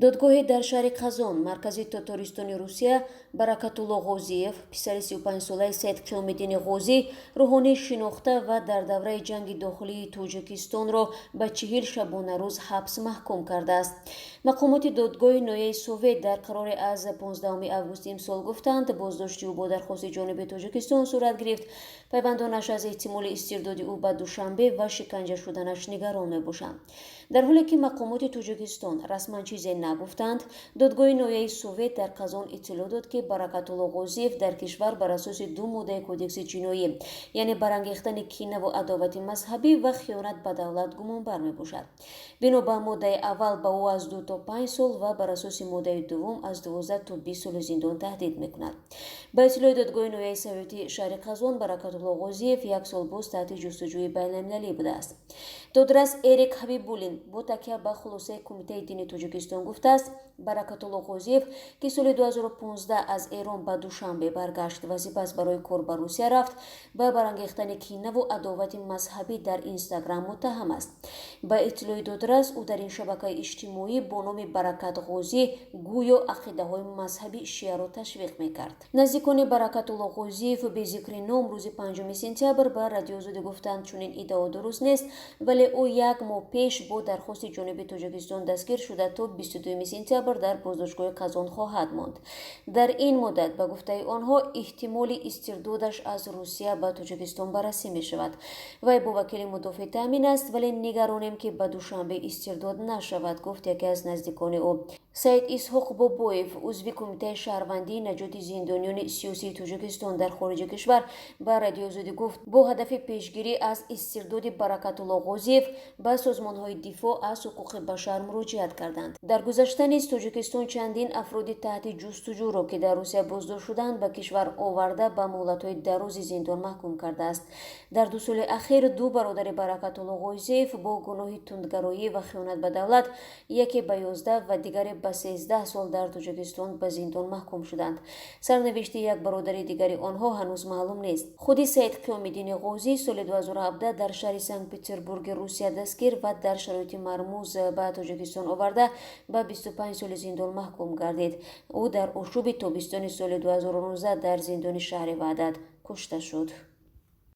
додгоҳи дар шаҳри қазон маркази татаристони русия баракатулло ғозиев писари 35-солаи Саидқиёмиддини Ғозӣ рӯҳонии шинохта ва дар давраи ҷанги дохилии Тоҷикистонро ба 40 шабонарӯз ҳабс маҳкум кардааст. мақомоти додгоҳи ноҳияи Совет дар қарори аз 15 августи имсол гуфтанд боздошти ӯ бо дархости ҷониби Тоҷикистон сурат гирифт. пайвандонаш аз эҳтимоли истирдоди ӯ ба Душанбе ва шиканҷа шуданаш нигарон мебошанд. дар ҳоле ки мақомоти Тоҷикистон расман чизе нагуфтанд, додгоҳи ноҳияи Совет дар Қазон иттилоъ дод ки Баракатулло Ғозиев дар кишвар бар асоси 2 моддаи кодекси ҷиноӣ, яъне барангехтани кинаву адовати мазҳабӣ ва хиёнат ба давлат гумонбар мебошад. бино ба моддаи аввал ба ӯ аз 2 то 5 сол ва бар асоси моддаи дуввум аз 12 то 20 соли зиндон таҳдид мекунад. ба иттилои додгоҳи ноҳияи советии шаҳри Қазон, Баракатулло Ғозиев 1 сол боз таҳти ҷустуҷӯи байналмилалӣ будааст. додрас Эрик Ҳабибуллин бо такя ба хулосаи Кумитаи дини Тоҷикистон гуфтааст, Баракатулло Ғозиев ки соли 2015 аз Эрон ба Душанбе баргашт ва сипас барои кор ба Русия рафт, ба барангехтани кинаву адовати мазҳабӣ дар Инстаграм муттаҳам аст. ба иттилои додрас ӯ дар ин шабакаи иҷтимоӣ бо номи Баракат Ғозӣ гӯё ақидаҳои мазҳаби шиаро ташвиқ мекард. наздикони Баракатулло Ғозиев бе зикри ном рӯзи 5 сентябр ба Радиозоде гуфтанд чунин иддао дуруст нест, вале ӯ 1 моҳ пеш бо дархости ҷониби Тоҷикистон дастгир шуда то 22 сентябр дар боздоштгоҳи Қазон хоҳад монд. дар ин муддат ба гуфтаи онҳо эҳтимоли истирдодаш аз Русия ба Тоҷикистон баррасӣ мешавад. вай бо вакили мудофиъ таъмин аст, вале нигаронем ки ба Душанбе истирдод нашавад, гуфт яке аз наздикони ӯ. Саид Исҳоқ Бобоев, узви Кумитаи шаҳрвандии наҷоти зиндониёни сиёсии Тоҷикистон дар хориҷи кишвар, ба Радиозоде гуфт бо ҳадафи пешгирӣ аз истирдоди Баракатулло Ғозиев ба созмонҳои дифоъ аз ҳуқуқи башар муроҷиат карданд. дар гузашта низ Тоҷикистон чандин афроди таҳти ҷустуҷӯро, ки дар Русия боздошт шуданд, ба кишвар оварда ба муҳлатҳои дарози зиндон маҳкум кардааст. дар 2 соли ахир 2 бародари Баракатулло Ғозиев бо гуноҳи тундгароӣ ва хиёнат ба давлат, яке ба 11 ва дигаре ба 13 сол дар Тоҷикистон ба зиндон маҳкум шуданд. сарнавишти як бародари дигари онҳо ҳанӯз маълум нест. худи Саидқиёмиддини Ғозӣ соли 2017 дар шаҳри Санкт-Петербурги Русия дастгир ва дар шароити мармуз ба Тоҷикистон оварда ба 25 соли зиндон маҳкум гардид. ӯ дар ошуби тобистони соли 2019 дар зиндони шаҳри Ваҳдат кушта шуд.